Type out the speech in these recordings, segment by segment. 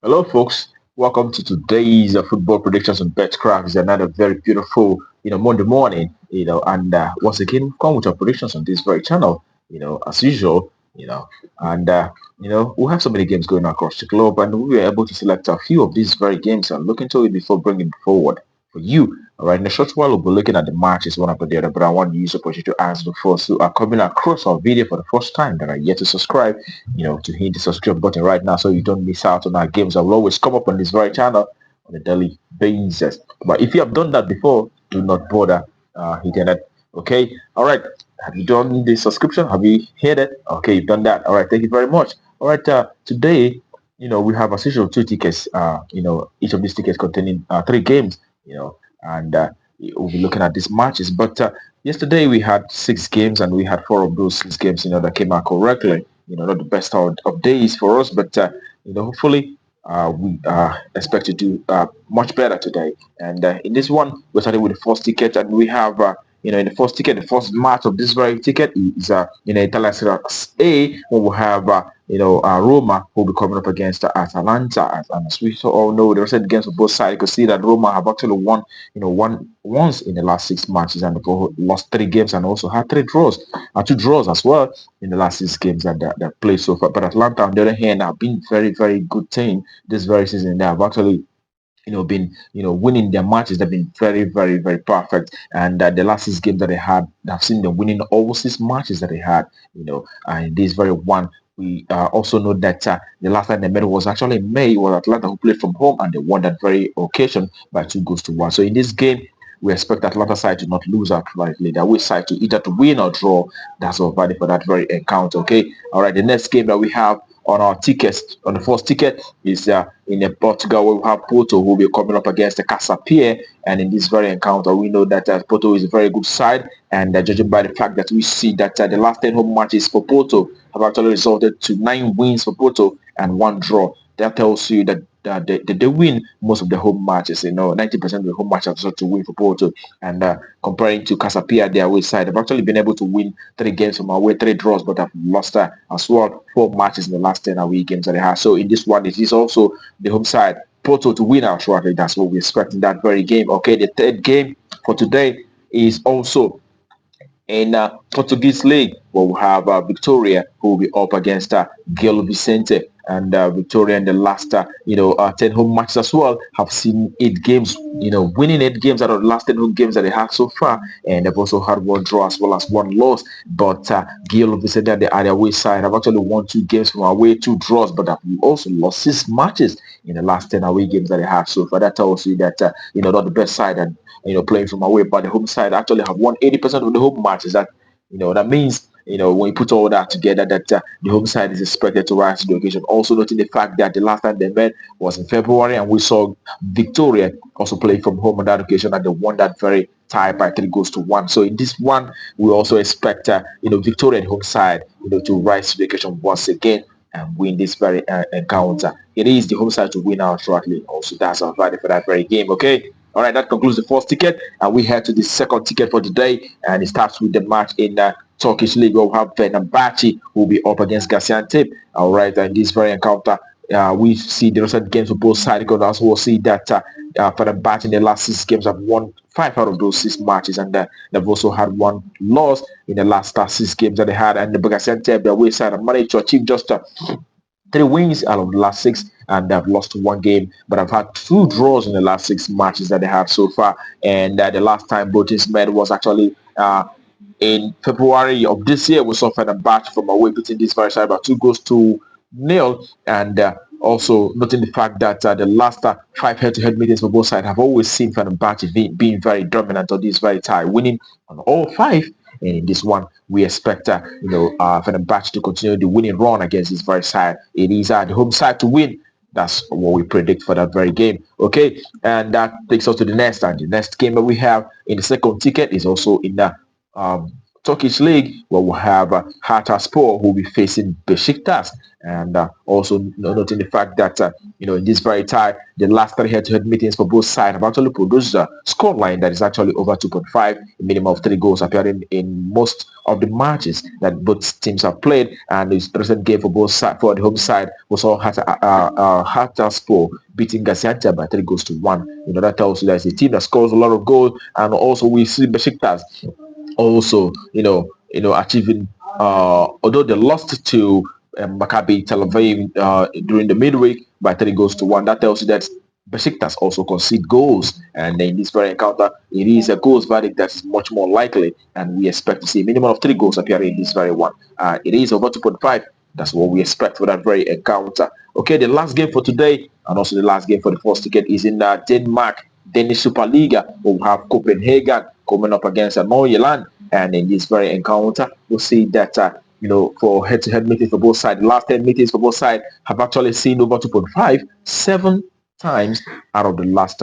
Hello, folks. Welcome to today's football predictions on Betcraft. It's another very beautiful, Monday morning, and once again, we've come with our predictions on this very channel, as usual, and we'll have so many games going across the globe, and we were able to select a few of these very games and look into it before bringing it forward for you. All right, in a short while, we'll be looking at the matches one after the other, but I want to use the opportunity to ask the folks who are coming across our video for the first time that are yet to subscribe to hit the subscribe button right now so you don't miss out on our games that will always come up on this very channel on a daily basis. But if you have done that before, do not bother hitting it. Okay. All right. Have you done the subscription? Have you hit it? Okay, you've done that. All right. Thank you very much. All right. Today, we have as usual two tickets. Each of these tickets containing three games. And we'll be looking at these matches. But yesterday we had six games, and we had four of those six games, that came out correctly. Not the best of days for us, but hopefully we expect to do much better today. And in this one, we're starting with the first ticket, and we have, in the first ticket, the first match of this very ticket is, Italian Serie A, where we have, Roma will be coming up against Atalanta. And as we all know, the recent games for both sides, you can see that Roma have actually won, won once in the last six matches, and they've lost three games and also had two draws as well in the last six games that they've played so far. But Atlanta, on the other hand, have been very, very good team this very season. They have actually been winning their matches. They've been very, very, very perfect. And the last six games that they had, I've seen them winning all six matches that they had. And this very one. We also know that the last time they met was actually in May. It was Atlanta who played from home, and they won that very occasion by 2-1. So in this game, we expect Atlanta side to not lose outrightly. That we side to either to win or draw. That's our value for that very encounter. Okay. All right. The next game that we have on our tickets, on the first ticket, is in Portugal, where we have Porto, who will be coming up against the Casapia. And in this very encounter, we know that Porto is a very good side, and judging by the fact that we see that the last 10 home matches for Porto have actually resulted to 9 wins for Porto and 1 draw. That tells you that they win most of the home matches. 90% of the home matches are to win for Porto. And comparing to Casapia, their away side, they've actually been able to win 3 games from away, 3 draws, but have lost as well 4 matches in the last 10 away games that they have. So in this one, it is also the home side, Porto, to win outright. That's what we expect in that very game. Okay, the third game for today is also in Portuguese League, where we have Victoria, who will be up against Gil Vicente. And Victoria in the last 10 home matches as well have seen 8 games, winning 8 games out of the last 10 home games that they had so far. And they've also had 1 draw as well as 1 loss. But Gil Vicente, the away side, have actually won 2 games from away, 2 draws, but have also lost 6 matches in the last 10 away games that they have so far. That tells you that not the best side, and playing from away, but the home side actually have won 80% of the home matches. That means when you put all that together, that the home side is expected to rise to the occasion. Also noting the fact that the last time they met was in February, and we saw Victoria also play from home on that occasion, and they won that very tie by 3-1. So in this one, we also expect Victoria and home side to rise to the occasion once again and win this very encounter. It is the home side to win out shortly. Also, that's our value for that very game. Okay. All right, that concludes the first ticket, and we head to the second ticket for today, and it starts with the match in the Turkish League, where we have Fenerbahce who will be up against Gaziantep. All right, and this very encounter, we see the recent games for both sides, because also we'll see that Fenerbahce in the last 6 games have won 5 out of those 6 matches, and they've also had 1 loss in the last 6 games that they had. And the Gaziantep, their way side, have managed to achieve just 3 wins out of the last 6, and they've lost 1 game, but I've had 2 draws in the last 6 matches that they have so far. And the last time both teams met was actually in February of this year. We saw Fenerbahce from away beating this very side by 2-0. And also noting the fact that the last 5 head-to-head meetings for both sides have always seen Fenerbahce being very dominant on this very tie, winning on all 5. And in this one, we expect Fenerbahce to continue the winning run against this very side. It is the home side to win. That's what we predict for that very game. Okay, and that takes us to the next. And the next game that we have in the second ticket is also in the Turkish League, where we'll have Hatayspor who will be facing Besiktas, and also noting the fact that in this very tie, the last three head-to-head meetings for both sides have actually produced a scoreline that is actually over 2.5, a minimum of 3 goals appearing in most of the matches that both teams have played. And the recent game for both side for the home side was all Hatayspor beating Gaziantep by 3 goals to 1. That tells you that it's a team that scores a lot of goals, and also we see Besiktas also, achieving. Although they lost to Maccabi Tel Aviv during the midweek by 3 goals to 1, that tells you that Besiktas also concede goals, and in this very encounter, it is a goals verdict that is much more likely, and we expect to see a minimum of 3 goals appearing in this very one. It is over 2.5. That's what we expect for that very encounter. Okay, the last game for today, and also the last game for the first ticket, is in Denmark. Danish Superliga. We'll have Copenhagen coming up against Nordirland, and in this very encounter, we'll see that for head-to-head meetings for both sides, the last 10 meetings for both sides have actually seen over 2.5 7 times out of the last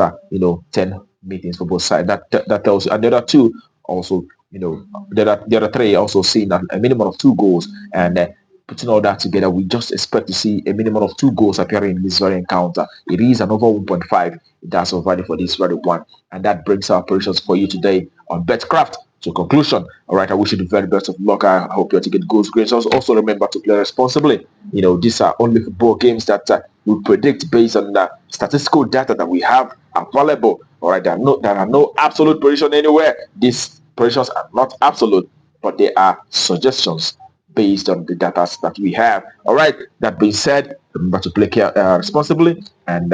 10 meetings for both sides. That tells you, and the other two also, the other three also seen a minimum of 2 goals, and putting all that together, we just expect to see a minimum of 2 goals appearing in this very encounter. It is an over 1.5. That's our value for this very one. And that brings our operations for you today on Betcraft to conclusion. All right, I wish you the very best of luck. I hope you're taking goals, grades. Also remember to play responsibly. These are only football games that we predict based on the statistical data that we have available. All right, there are no absolute prediction anywhere. These predictions are not absolute, but they are suggestions based on the data that we have. All right. That being said, remember to play responsibly, and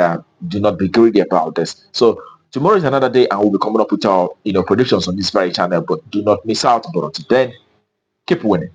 do not be greedy about this. So tomorrow is another day, and we'll be coming up with our predictions on this very channel. But do not miss out. But until then, keep winning.